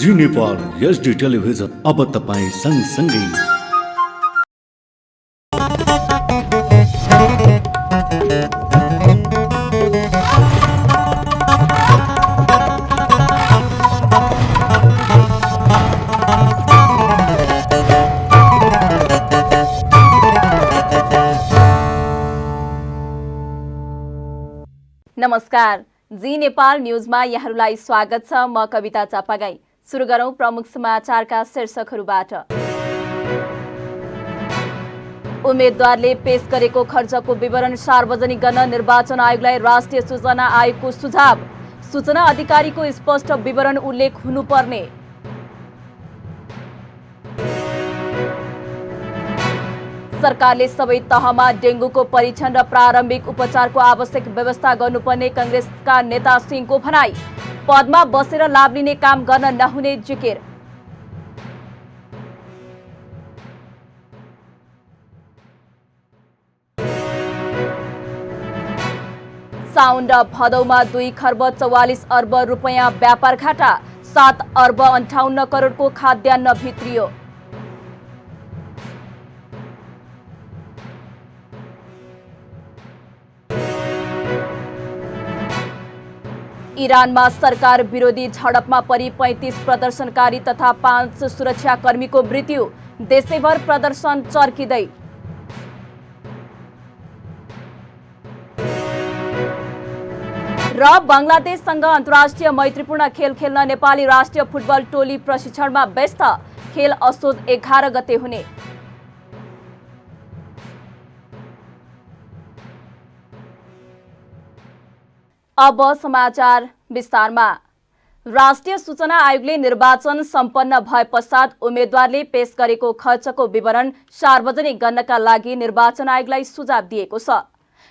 जी Nepal HD television अब तपाईँ सँगसँगै। नमस्कार, जी नेपाल न्यूजमा यहाँहरूलाई स्वागत छ। म कविता चापागाई। सुरु गरौं प्रमुख समाचारका शीर्षकहरूबाट। उम्मेद्वारले पेश गरेको खर्चको विवरण सार्वजनिक गर्न निर्वाचन आयोगलाई राष्ट्रिय सूचना आयोगको सुझाव। सूचना अधिकारीको स्पष्ट विवरण उल्लेख हुनुपर्ने। सरकारले सबै तहमा डेंगूको परीक्षण र प्रारम्भिक उपचारको आवश्यक व्यवस्था गर्नुपर्ने कांग्रेसका नेता सिंहको भनाई। पदमा बसेर लाभ लिने काम गर्न नहुने जिकिर। साउन र भदौमा 2 खर्ब 44 अर्ब रुपैयाँ व्यापार घाटा, 7 अर्ब 58 करोडको खाद्यान्न भित्रियो। इरानमा सरकार विरोधी झडपमा परि 35 प्रदर्शनकारी तथा 5 सुरक्षाकर्मीको मृत्यु। देशैभर प्रदर्शन चर्किँदै। र बंगलादेशसँग अन्तर्राष्ट्रिय मैत्रीपूर्ण खेल खेल्न नेपाली राष्ट्रिय फुटबल टोली प्रशिक्षणमा व्यस्त। खेल असोज 11 गते हुने। अब समाचार विस्तारमा। राष्ट्रिय सूचना आयोगले निर्वाचन सम्पन्न भए पश्चात उम्मेद्वारले पेश गरेको खर्चको विवरण सार्वजनिक गर्नका लागि निर्वाचन आयोगलाई सुझाव दिएको छ।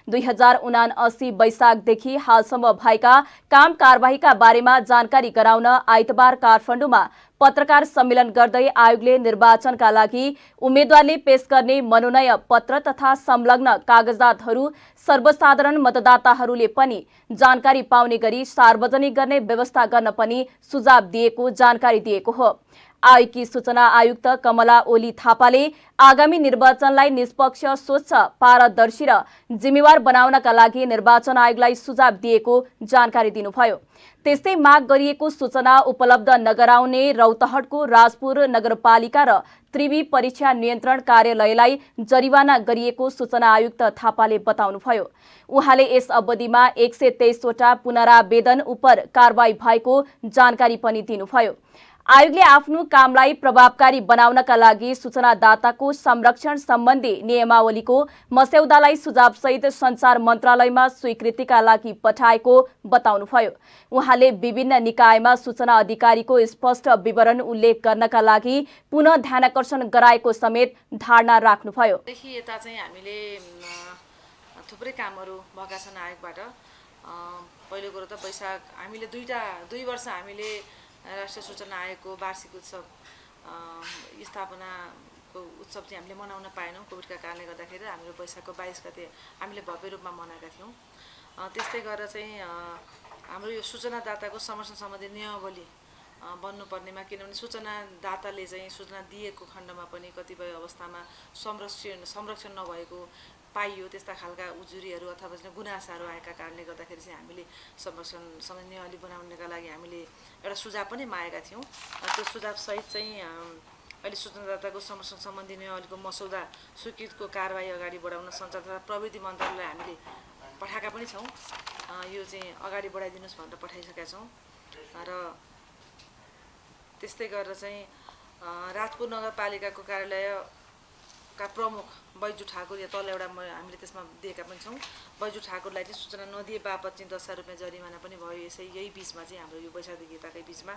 2079 वैशाखदेखि हालसम्म भएका काम कारबाहीका बारेमा जानकारी गराउन आइतबार काठमाडौँमा पत्रकार सम्मेलन गर्दै आयोगले निर्वाचनका लागि उम्मेद्वारले पेश गर्ने मनोनयन पत्र तथा संलग्न कागजातहरू सर्वसाधारण मतदाताहरूले पनि जानकारी पाउने गरी सार्वजनिक गर्ने व्यवस्था गर्न पनि सुझाव दिएको जानकारी दिएको हो। आयोगकी सूचना आयुक्त कमला ओली थापाले आगामी निर्वाचनलाई निष्पक्ष, स्वच्छ, पारदर्शी र जिम्मेवार बनाउनका लागि निर्वाचन आयोगलाई सुझाव दिएको जानकारी दिनुभयो। त्यस्तै माग गरिएको सूचना उपलब्ध नगराउने रौतहटको राजपुर नगरपालिका र त्रिवी परीक्षा नियन्त्रण कार्यालयलाई जरिवाना गरिएको सूचना आयुक्त थापाले बताउनुभयो। उहाँले यस अवधिमा 123 वटा पुनरावेदन उप कारबाही भएको जानकारी पनि दिनुभयो। आयोगले आफ्नो कामलाई प्रभावकारी बनाउनका लागि सूचनादाताको संरक्षण सम्बन्धी नियमावलीको मस्यौदालाई सुझावसहित सञ्चार मन्त्रालयमा स्वीकृतिका लागि पठाएको बताउनुभयो। उहाँले विभिन्न निकायमा सूचना अधिकारीको स्पष्ट विवरण उल्लेख गर्नका लागि पुनः ध्यानाकर्षण गराएको समेत धारणा राख्नुभयो। यता चाहिँ हामीले थुप्रै कामहरू भएका छन् आयोगबाट। पहिलो कुरो त वैशाख हामीले दुई वर्ष हामीले राष्ट्रिय सूचना आयोगको वार्षिक उत्सव स्थापनाको उत्सव चाहिँ हामीले मनाउन पाएनौँ कोभिडका कारणले गर्दाखेरि। हाम्रो वैशाखको 22 गते हामीले भव्य रूपमा मनाएका थियौँ। त्यस्तै गरेर चाहिँ हाम्रो यो सूचनादाताको समर्थन सम्बन्धी नियमावली बन्नुपर्नेमा, किनभने सूचनादाताले चाहिँ सूचना दिएको खण्डमा पनि कतिपय अवस्थामा संरक्षण नभएको पाइयो। त्यस्ता खालका उजुरीहरू अथवा चाहिँ गुनासाहरू आएका कारणले गर्दाखेरि चाहिँ हामीले संरक्षण सम्बन्धी नियमावली बनाउनका लागि हामीले एउटा सुझाव पनि मागेका थियौँ। त्यो सुझावसहित चाहिँ अहिले सूचनादाताको संरक्षण सम्बन्धी नियमावलीको मसौदा स्वीकृतको कारबाही अगाडि बढाउन सञ्चार तथा प्रविधि मन्त्रालयलाई हामीले पठाएका पनि छौँ। यो चाहिँ अगाडि बढाइदिनुहोस् भनेर पठाइसकेका छौँ। र त्यस्तै गरेर चाहिँ राजपुर नगरपालिकाको कार्यालयका प्रमुख बैजू ठाकुर, या तल एउटा हामीले त्यसमा दिएका पनि छौँ। बैजू ठाकुरलाई चाहिँ सूचना नदिए बापत चाहिँ 10,000 रुपियाँ जरिमाना पनि भयो यही बिचमा चाहिँ हाम्रो यो वैशाखदेखि यताकै बिचमा।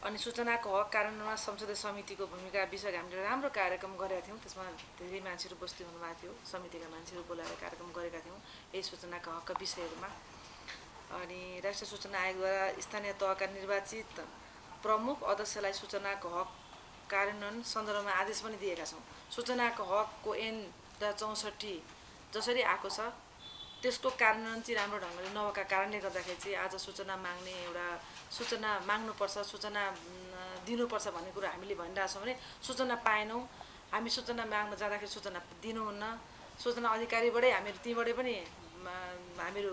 अनि सूचनाको हक कार्यान्वयनमा संसदीय समितिको भूमिका विषय हामीले राम्रो कार्यक्रम गरेका थियौँ। त्यसमा धेरै मान्छेहरू उपस्थित हुनुभएको थियो। समितिका मान्छेहरू बोलाएर कार्यक्रम गरेका थियौँ यही सूचनाका हकका विषयहरूमा। अनि राष्ट्रिय सूचना आयोगद्वारा स्थानीय तहका निर्वाचित प्रमुख अध्यक्षलाई सूचनाको हक कार्यान्वयन सन्दर्भमा आदेश पनि दिएका छौँ। सूचनाको हकको ऐन 2064 जसरी आएको छ त्यसको कार्यान्वयन चाहिँ राम्रो ढङ्गले नभएका कारणले गर्दाखेरि चाहिँ आज सूचना माग्ने एउटा सूचना माग्नुपर्छ, सूचना दिनुपर्छ भन्ने कुरा हामीले भनिरहेछौँ भने सूचना पाएनौँ। हामी सूचना माग्न जाँदाखेरि सूचना दिनुहुन्न, सूचना अधिकारीबाटै हामीहरू तीबाटै पनि हामीहरू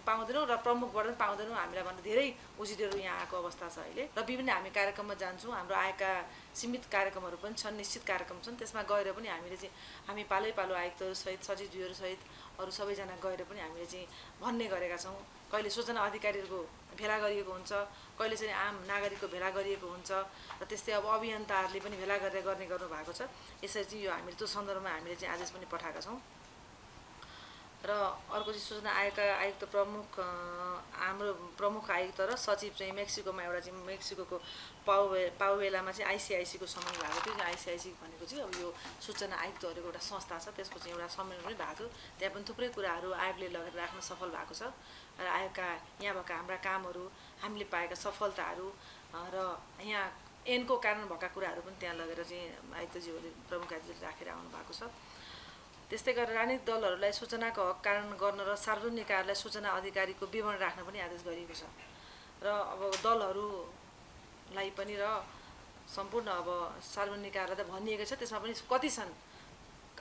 पाउँदैनौँ र प्रमुखबाट पनि पाउँदैनौँ। हामीलाई भन्दा धेरै उजिरहरू यहाँ आएको अवस्था छ अहिले र विभिन्न हामी कार्यक्रममा जान्छौँ। हाम्रो आएका सीमित कार्यक्रमहरू पनि छन्, निश्चित कार्यक्रम छन्, त्यसमा गएर पनि हामीले चाहिँ हामी पालै पालो आयुक्तहरूसहित सचिवज्यूहरूसहित अरू सबैजना गएर पनि हामीले चाहिँ भन्ने गरेका छौँ। कहिले सूचना अधिकारीहरूको भेला गरिएको हुन्छ, कहिले चाहिँ आम नागरिकको भेला गरिएको हुन्छ र त्यस्तै अब अभियन्ताहरूले पनि भेला गरेर गर्ने गर्नु भएको छ। यसरी चाहिँ यो हामीले त्यो सन्दर्भमा हामीले चाहिँ आदेश पनि पठाएका छौँ। र अर्को चाहिँ सूचना आयुक्त प्रमुख हाम्रो प्रमुख आयुक्त र सचिव चाहिँ मेक्सिकोमा एउटा चाहिँ मेक्सिकोको पाउवेलामा चाहिँ आइसिआइसीको सम्मेलन भएको थियो। आइसिआइसी भनेको चाहिँ अब यो सूचना आयुक्तहरूको एउटा संस्था छ, त्यसको चाहिँ एउटा सम्मेलन पनि भएको थियो। त्यहाँ पनि थुप्रै कुराहरू आयोगले लगेर राख्न सफल भएको छ र आयोगका यहाँ भएका हाम्रा कामहरू, हामीले पाएका सफलताहरू र यहाँ ऐनको कारण भएका कुराहरू पनि त्यहाँ लगेर चाहिँ आयुक्तज्यूहरूले प्रमुख आयुक्तले राखेर आउनु भएको छ। त्यस्तै गरेर राजनीतिक दलहरूलाई सूचनाको हक कारण गर्न र सार्वजनिक निकायलाई सूचना अधिकारीको विवरण राख्न पनि आदेश गरिएको छ। र अब दलहरूलाई पनि र सम्पूर्ण अब सार्वजनिक निकायलाई त भनिएको छ, त्यसमा पनि कति छन्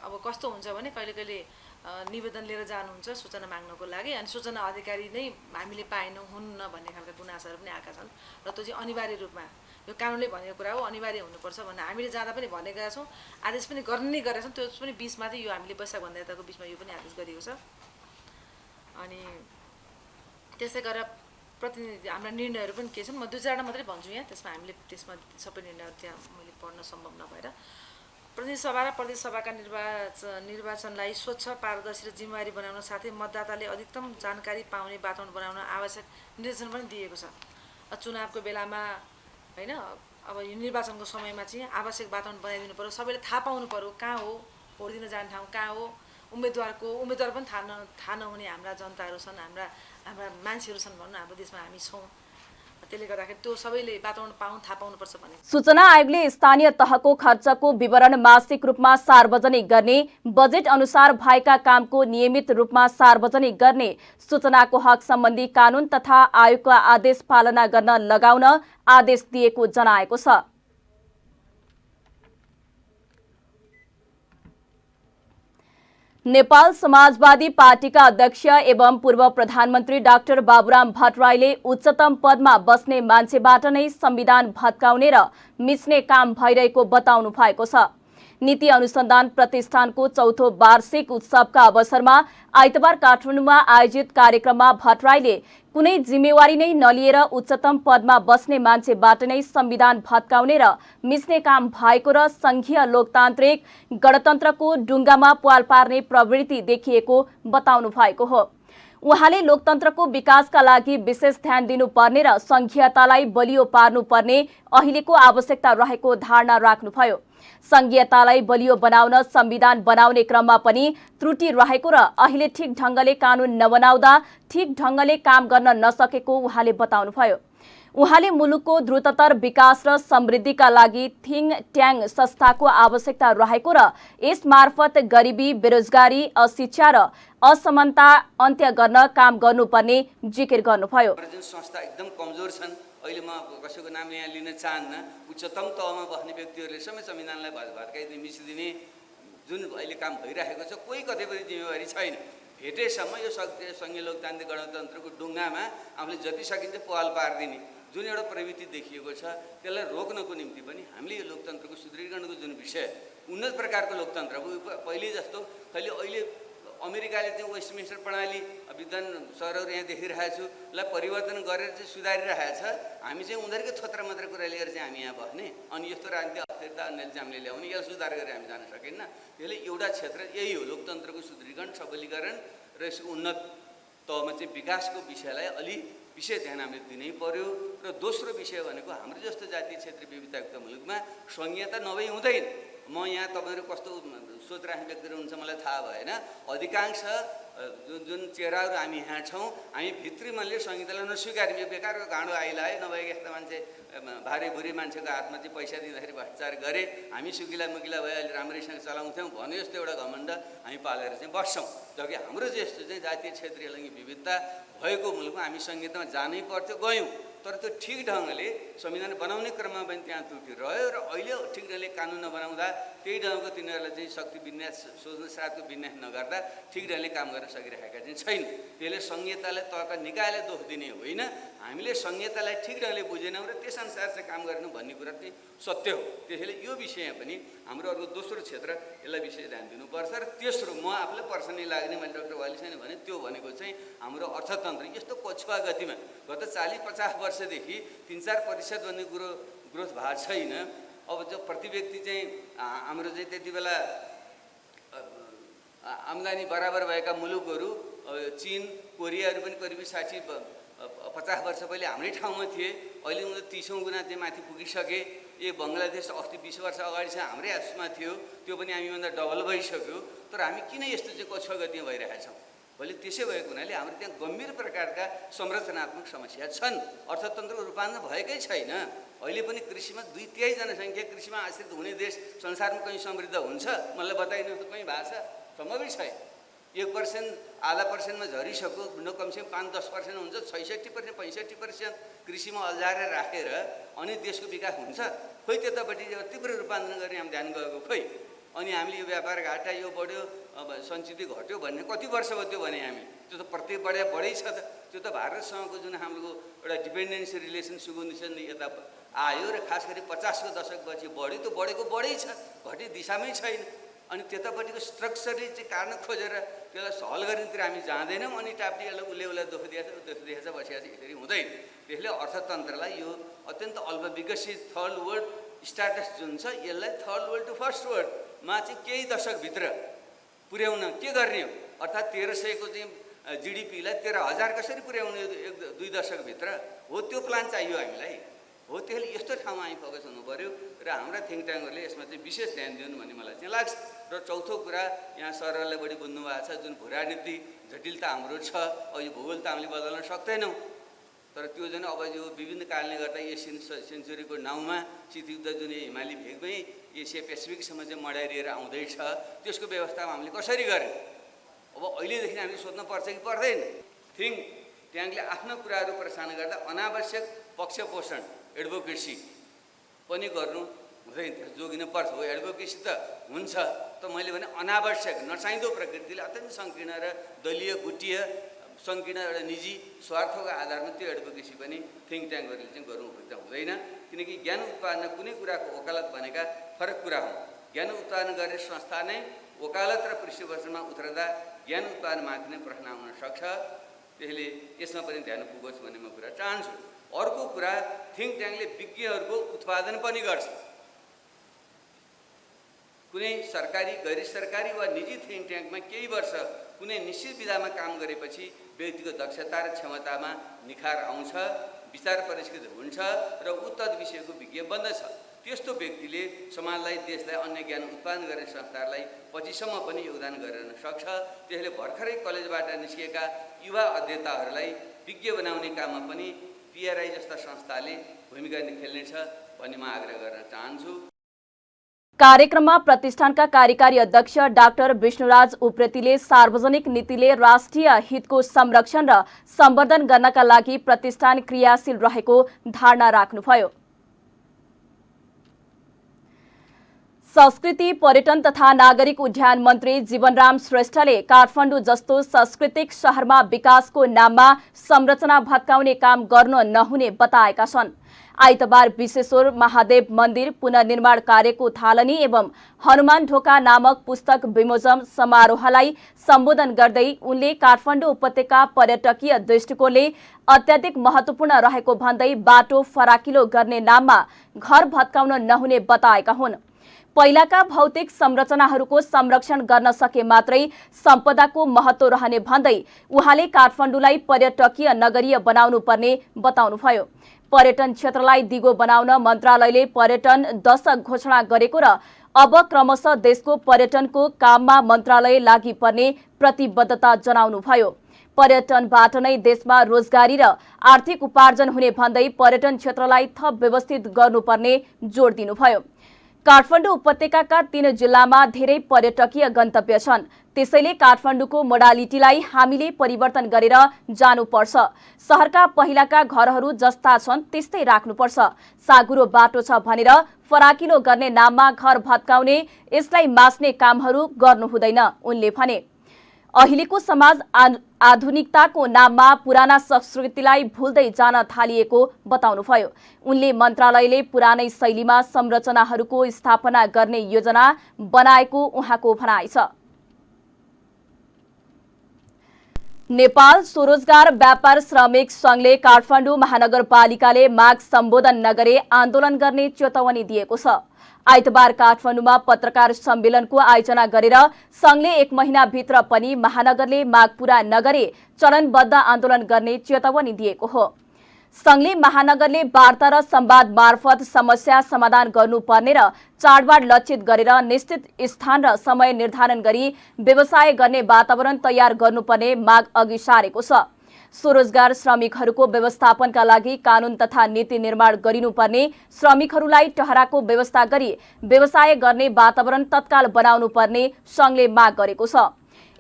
अब कस्तो हुन्छ भने कहिले कहिले निवेदन लिएर जानुहुन्छ सूचना माग्नको लागि अनि सूचना अधिकारी नै हामीले पाएनौँ, हुन्न भन्ने खालका गुनासाहरू पनि आएका छन् र त्यो चाहिँ अनिवार्य रूपमा यो कानुनले भनेको कुरा हो, अनिवार्य हुनुपर्छ भनेर हामीले जाँदा पनि भनेका छौँ, आदेश पनि गर्ने नै गरेका छौँ। त्यो पनि बिचमा चाहिँ यो हामीले वैशाख भन्दाको बिचमा यो पनि आदेश गरिएको छ। अनि त्यसै गरेर प्रतिनिधि हाम्रा निर्णयहरू पनि के छन्, म 2-4 मात्रै भन्छु यहाँ, त्यसमा हामीले त्यसमा सबै निर्णयहरू त्यहाँ मैले पढ्न सम्भव नभएर प्रतिनिधि सभा र प्रदेश सभाका निर्वाचनलाई स्वच्छ, पारदर्शी र जिम्मेवारी बनाउन साथै मतदाताले अधिकतम जानकारी पाउने वातावरण बनाउन आवश्यक निर्देशन पनि दिएको छ। चुनावको बेलामा हैन अब यो निर्वाचनको समयमा चाहिँ आवश्यक वातावरण बनाइदिनु पर्यो, सबैले थाहा पाउनु पर्यो कहाँ हो भोट दिन जाने ठाउँ कहाँ हो, उम्मेदवार पनि थाहा नहुने हाम्रा जनताहरू छन्, हाम्रा मान्छेहरू छन् भन्नु हाम्रो देशमा हामी छौँ। त्यसले गर्दाखेरि त्यो सबैले वातावरण थाहा पाउनुपर्छ भने सूचना आयोगले स्थानीय तहको खर्चको विवरण मासिक रूपमा सार्वजनिक गर्ने, बजेट अनुसार भएका कामको नियमित रूपमा सार्वजनिक गर्ने, सूचनाको हक सम्बन्धी कानुन तथा आयोगको आदेश पालना गर्न लगाउन आदेश दिएको जनाएको छ। नेपाल समाजवादी पार्टीका अध्यक्ष एवं पूर्व प्रधानमन्त्री डाक्टर बाबुराम भट्टराईले उच्चतम पदमा बस्ने मान्छेबाट नै संविधान भत्काउने र मिच्ने काम भइरहेको बताउनु भएको छ। नीति अनुसन्धान प्रतिष्ठानको 4थो वार्षिक उत्सवका अवसरमा आइतबार काठमाडौँमा आयोजित कार्यक्रममा भट्टराईले कुनै जिम्मेवारी नै नलिएर उच्चतम पदमा बस्ने मान्छेबाट नै संविधान भत्काउने र मिच्ने काम भएको र संघीय लोकतान्त्रिक गणतन्त्रको डुङ्गामा प्वाल पार्ने प्रवृत्ति देखिएको बताउनु भएको हो। उहाँले लोकतन्त्रको विकासका लागि विशेष ध्यान दिनुपर्ने र संघीयतालाई बलियो पार्नुपर्ने अहिलेको आवश्यकता रहेको धारणा राख्नुभयो। संघीयतालाई बलियो बनाउन संविधान बनाउने क्रममा पनि त्रुटि रहेको र अहिले ठिक ढंगले कानून नबनाउँदा ठिक ढंगले काम गर्न नसकेको उहाँले बताउनुभयो। उहाँले मुलुकको द्रुततर विकास र समृद्धिका लागि थिङ ट्याङ संस्थाको आवश्यकता रहेको र यस मार्फत गरिबी, बेरोजगारी, अशिक्षा र असमानता अन्त्य गर्न काम गर्नुपर्ने जिकिर गर्नुभयो। संस्था एकदम कमजोर छन्। अहिले म कसैको नाम यहाँ लिन चाहन्न। उच्चतम तहमा बस्ने व्यक्तिहरूले समेत संविधानलाई भत्काइदिने मिचिदिने जुन अहिले काम भइरहेको छ, कोही कतै पनि जिम्मेवारी छैन। भेटेसम्म यो संघीय लोकतान्त्रिक गणतन्त्रको डुङ्गामा आफूले जति सकिन्छ पहल पारिदिने जुन एउटा प्रवृत्ति देखिएको छ, त्यसलाई रोक्नको निम्ति पनि हामीले यो लोकतन्त्रको सुदृढीकरणको जुन विषय, उन्नत प्रकारको लोकतन्त्र, पहिले जस्तो अहिले अमेरिकाले चाहिँ वेस्टमिन्स्टर प्रणाली विद्वान सरहरू यहाँ देखिरहेको छु लाई परिवर्तन गरेर चाहिँ सुधारिरहेको छ। हामी चाहिँ उनीहरूकै थोत्रा मात्र कुरा लिएर चाहिँ हामी यहाँ बस्ने अनि यस्तो राजनीतिक अस्थिरता अन्य चाहिँ हामीले ल्याउने, यसलाई सुधार गरेर हामी जान सकिन्न। त्यसले एउटा क्षेत्र यही हो, लोकतन्त्रको सुदृढीकरण, सबलीकरण र यसको उन्नत तहमा चाहिँ विकासको विषयलाई अलि विशेष ध्यान हामीले दिनै पर्यो। र दोस्रो विषय भनेको हाम्रो जस्तो जातीय क्षेत्रीय विविधतायुक्त मुलुकमा संघीयता नभई हुँदैन। म यहाँ तपाईँहरू कस्तो सोच राख्ने व्यक्तिहरू हुन्छ मलाई थाहा भएन। अधिकांश जुन चेहराहरू हामी यहाँ छौँ, हामी भित्री मनले संहितालाई नस्वीकार्यौँ। यो बेकारको गाँडो आइलायो, नभए यस्ता मान्छे भारी बुरी मान्छेको हातमा चाहिँ पैसा दिँदाखेरि भ्रष्टाचार गरे, हामी सुकिला मुकिला भए अहिले राम्रैसँग चलाउँथ्यौँ भन्यो जस्तो एउटा घमण्ड हामी पालेर चाहिँ बस्छौँ। जबकि हाम्रो जस्तो चाहिँ जातीय क्षेत्रीय लैङ्गिक विविधता भएको मुलुकमा हामी संहितामा जानै पर्थ्यो, गयौँ। तर त्यो ठिक ढङ्गले संविधान बनाउने क्रममा पनि त्यहाँ त्रुटि रह्यो र अहिले ठिक ढङ्गले कानुन नबनाउँदा त्यही ढङ्गको तिनीहरूलाई चाहिँ शक्ति विन्यास सोच्न साथको विन्यास नगर्दा ठिक ढङ्गले काम गर्न सकिरहेका चाहिँ छैन। त्यसले संहितालाई तलका निकायलाई दोष दिने होइन, हामीले संहितालाई ठिक ढङ्गले बुझेनौँ र त्यसअनुसार चाहिँ काम गरेनौँ भन्ने कुरा चाहिँ सत्य हो। त्यसैले यो विषयमा पनि हाम्रो अर्को दोस्रो क्षेत्र यसलाई विषय ध्यान दिनुपर्छ। र तेस्रो म आफूलाई पर्सनली लाग्ने, मैले डाक्टर वालिसँग भने त्यो भनेको चाहिँ हाम्रो अर्थतन्त्र यस्तो पछुवा गतिमा गत 40-50 वर्षदेखि 3-4% भन्ने कुरो ग्रोथ भएको छैन। अब जो प्रति व्यक्ति चाहिँ हाम्रो चाहिँ त्यति बेला आम्दानी बराबर भएका मुलुकहरू चीन, कोरियाहरू पनि करिब 60-50 वर्ष पहिले हाम्रै ठाउँमा थिए, अहिले उनीहरू 30औं गुणा चाहिँ माथि पुगिसके। यो बङ्गलादेश अस्ति 20 वर्ष अगाडि चाहिँ हाम्रै आसमा थियो, त्यो पनि हामीभन्दा डबल भइसक्यो। तर हामी किन यस्तो चाहिँ कछुवा गतिमा भइरहेछौँ? भोलि त्यसै भएको हुनाले हाम्रो त्यहाँ गम्भीर प्रकारका संरचनात्मक समस्या छन्। अर्थतन्त्रको रूपान्तरण भएकै छैन। अहिले पनि कृषिमा 2/3 जनसङ्ख्या कृषिमा आश्रित हुने देश संसारमा कहीँ समृद्ध हुन्छ? मलाई बताइनु त कहीँ भएको छ? सम्भवै छैन। 1%, आधा पर्सेन्टमा झरिसक्यो, कमसेकम 5-10% हुन्छ। 66%, 65% कृषिमा अल्झाएर राखेर अनि देशको विकास हुन्छ? खोइ त्यतापट्टि तीव्र रूपान्तरण गर्ने हामी ध्यान गएको खोइ। अनि हामीले यो व्यापार घाटा यो बढ्यो, अब सञ्चित घट्यो भन्ने कति वर्ष भयो त्यो भने हामी? त्यो त प्रत्येक बढै छ त। त्यो त भारतसँगको जुन हाम्रो एउटा डिपेन्डेन्सी रिलेसन सुगुनिसन यता आयो र खास गरी 50को दशकपछि बढ्यो, त्यो बढेको बढै छ, घट्ने दिशामै छैन। अनि त्यतापट्टिको स्ट्रक्चरली चाहिँ कारण खोजेर त्यसलाई हल गर्नेतिर हामी जाँदैनौँ। अनि टाप्टीहरूलाई उसले दुःख दिएछ बसिया चाहिँ यसरी हुँदैन। त्यसले अर्थतन्त्रलाई यो अत्यन्त अल्प विकसित थर्ड वर्ल्ड स्ट्याटस जुन छ, यसलाई थर्ड वर्ल्ड टु फर्स्ट वर्ल्डमा चाहिँ केही दशकभित्र पुर्याउन के गर्ने हो? अर्थात् 1300 को चाहिँ जिडिपीलाई 13,000 कसरी पुर्याउने 1-2 दशकभित्र हो? त्यो प्लान चाहियो हामीलाई हो। त्यसले यस्तो ठाउँमा हामी फोकस हुनु पऱ्यो र हाम्रा थिङ्क ट्याङ्कहरूले यसमा चाहिँ विशेष ध्यान दिउन् भन्ने मलाई चाहिँ लाग्छ। र चौथो कुरा, यहाँ सरहरूले बढी बुझ्नु भएको छ, जुन भूराजनीति जटिलता हाम्रो छ। अब यो भूगोल त हामीले बदल्न सक्दैनौँ, तर त्यो जुन अब यो विभिन्न कारणले गर्दा एसियन सेन्चुरीको नाउँमा शीतयुद्ध जुन हिमाली भेगमै एसिया पेसिफिकसम्म चाहिँ मडाइदिएर आउँदैछ, त्यसको व्यवस्थामा हामीले कसरी गर्ने? अब अहिलेदेखि हामीले सोध्नुपर्छ कि पर्दैन? थिङ्क ट्याङ्कले आफ्ना कुराहरू प्रसारण गर्दा अनावश्यक पक्षपोषण एडभोकेसी पनि गर्नु हुँदैन, त्यस जोगिनु पर्छ। हो, एडभोकेसी त हुन्छ, त मैले भने अनावश्यक नचाहिँदो प्रकृतिले अत्यन्त सङ्कीर्ण र दलीय गुटीय सङ्कीर्ण एउटा निजी स्वार्थको आधारमा त्यो एडभोकेसी पनि थिङ्क ट्याङ्कहरूले चाहिँ गर्नु हुँदैन। किनकि ज्ञान उत्पादन कुनै कुराको वकालत भनेका फरक कुरा हो। ज्ञान उत्पादन गर्ने संस्था नै वकालत र पृष्ठपोषणमा उत्रदा ज्ञान उत्पादनमाथि नै प्रश्न आउन सक्छ। त्यसले यसमा पनि ध्यान पुगोस् भन्ने म कुरा चाहन्छु। अर्को कुरा, थिङ्क ट्याङ्कले विज्ञहरूको उत्पादन पनि गर्छ। कुनै सरकारी, गैर सरकारी वा निजी थिङ्क ट्याङ्कमा केही वर्ष कुनै निश्चित विधामा काम गरेपछि व्यक्तिको दक्षता र क्षमतामा निखार आउँछ, विचार परिष्कृत हुन्छ र उत्तर विषयको विज्ञ बन्दछ। त्यस्तो व्यक्तिले समाजलाई, देशलाई, अन्य ज्ञान उत्पादन गर्ने संस्थाहरूलाई पछिसम्म पनि योगदान गर्न सक्छ। त्यसले भर्खरै कलेजबाट निस्किएका युवा अध्येताहरूलाई विज्ञ बनाउने काममा पनि पिआरआई जस्ता संस्थाले भूमिका खेल्नेछ भन्ने म आग्रह गर्न चाहन्छु। कार्यक्रममा प्रतिष्ठानका कार्यकारी अध्यक्ष डाक्टर विष्णुराज उप्रेतीले सार्वजनिक नीतिले राष्ट्रिय हितको संरक्षण र सम्वर्धन गर्नका लागि प्रतिष्ठान क्रियाशील रहेको धारणा राख्नुभयो। संस्कृति, पर्यटन तथा नागरिक उड्डयन मन्त्री जीवनराम श्रेष्ठले काठमाडौँ जस्तो सांस्कृतिक शहरमा विकासको नाममा संरचना भत्काउने काम गर्न नहुने बताएका छन्। आइतबार विश्वेश्वर महादेव मन्दिर पुनर्निर्माण कार्यको थालनी एवं हनुमान ढोका नामक पुस्तक विमोचन समारोहलाई सम्बोधन गर्दै उनले काठमाडौँ उपत्यका पर्यटकीय दृष्टिकोणले अत्याधिक महत्वपूर्ण रहेको भन्दै बाटो फराकिलो गर्ने नाममा घर भत्काउन नहुने बताएका हुन्। पहिलाका भौतिक संरचनाहरूको संरक्षण गर्न सके मात्रै सम्पदाको महत्व रहने भन्दै उहाँले काठमाडौँलाई पर्यटकीय नगरीय बनाउनु पर्ने बताउनुभयो। पर्यटन क्षेत्रलाई दिगो बनाउन मन्त्रालयले पर्यटन दशक घोषणा गरेको र अब क्रमशः देशको पर्यटनको काममा मन्त्रालय लागि पर्ने प्रतिबद्धता जनाउनुभयो। पर्यटनबाट नै देशमा रोजगारी र आर्थिक उपार्जन हुने भन्दै पर्यटन क्षेत्रलाई थप व्यवस्थित गर्नुपर्ने जोड दिनुभयो। काठमाडौँ उपत्यकाका 3 जिल्लामा धेरै पर्यटकीय गन्तव्य छन्। त्यसैले काठमाडौँको मोडालिटीलाई हामीले परिवर्तन गरेर जानुपर्छ। शहरका पहिलाका घरहरू जस्ता छन् त्यस्तै राख्नुपर्छ। साँघुरो बाटो छ भनेर फराकिलो गर्ने नाममा घर भत्काउने, यसलाई मास्ने कामहरू गर्नु हुँदैन उनले भने। अहिलेको समाज आधुनिकताको नाममा पुराना संस्कृतिलाई भुल्दै जान थालिएको बताउनुभयो। उनले मन्त्रालयले पुरानै शैलीमा संरचनाहरूको स्थापना गर्ने योजना बनाएको उहाँको भनाइ छ। नेपाल स्वरोजगार व्यापार श्रमिक संघले काठमाडौँ महानगरपालिकाले माग सम्बोधन नगरे आन्दोलन गर्ने चेतावनी दिएको छ। आइतबार काठमाडौँमा पत्रकार सम्मेलनको आयोजना गरेर संघले 1 महिनाभित्र पनि महानगरले माग पूरा नगरे चरणबद्ध आन्दोलन गर्ने चेतावनी दिएको हो। संघले महानगरले वार्ता र संवाद मार्फत समस्या समाधान गर्नुपर्ने र चाडबाड लक्षित गरेर निश्चित स्थान र समय निर्धारण गरी व्यवसाय गर्ने वातावरण तयार गर्नुपर्ने माग अघि सारेको छ। स्वरोजगार श्रमिकहरूको व्यवस्थापनका लागि कानून तथा नीति निर्माण गरिनुपर्ने, श्रमिकहरूलाई टहराको व्यवस्था गरी व्यवसाय गर्ने वातावरण तत्काल बनाउनु पर्ने संघले माग गरेको छ।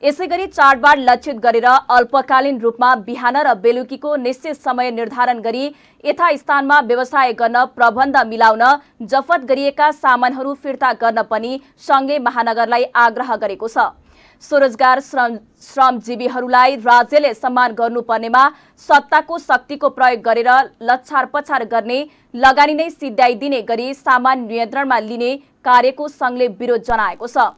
यसैगरी चाडबाड लक्षित गरेर अल्पकालीन रूपमा बिहान र बेलुकीको निश्चित समय निर्धारण गरी यथास्थानमा व्यवसाय गर्न प्रबन्ध मिलाउन, जफत गरिएका सामानहरू फिर्ता गर्न पनि संघले महानगरलाई आग्रह गरेको छ। स्वरोजगार श्रमजीवीहरूलाई राज्यले सम्मान गर्नुपर्नेमा सत्ताको शक्तिको प्रयोग गरेर लछारपछार गर्ने, लगानी नै सिध्याइदिने गरी सामान नियन्त्रणमा लिने कार्यको संघले विरोध जनाएको छ।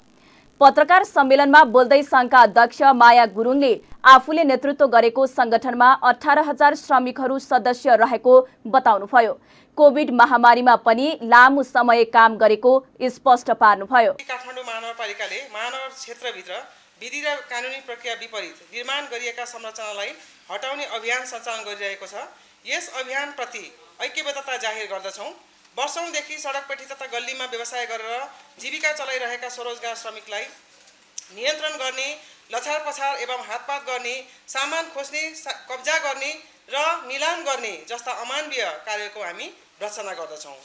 पत्रकार सम्मेलनमा बोल्दै संघका अध्यक्ष माया गुरुङले आफूले नेतृत्व गरेको संगठनमा 18,000 श्रमिकहरू सदस्य रहेको बताउनुभयो। कोभिड महामारीमा पनि लामो समय काम गरेको स्पष्ट पार्नुभयो। काठमाडौँ महानगरपालिकाले महानगर क्षेत्रभित्र विधि र कानुनी प्रक्रिया विपरीत निर्माण गरिएका संरचनालाई हटाउने अभियान सञ्चालन गरिरहेको छ। यस अभियानप्रति ऐक्यबद्धता जाहेर गर्दछौँ। वर्षौंदेखि सडकपेटी तथा गल्लीमा व्यवसाय गरेर जीविका चलाइरहेका स्वरोजगार श्रमिकलाई नियन्त्रण गर्ने, लछारपछार एवं हातपात गर्ने, सामान खोज्ने, कब्जा गर्ने र निलाम गर्ने जस्ता अमानवीय कार्यको हामी भर्त्सना गर्दछौँ।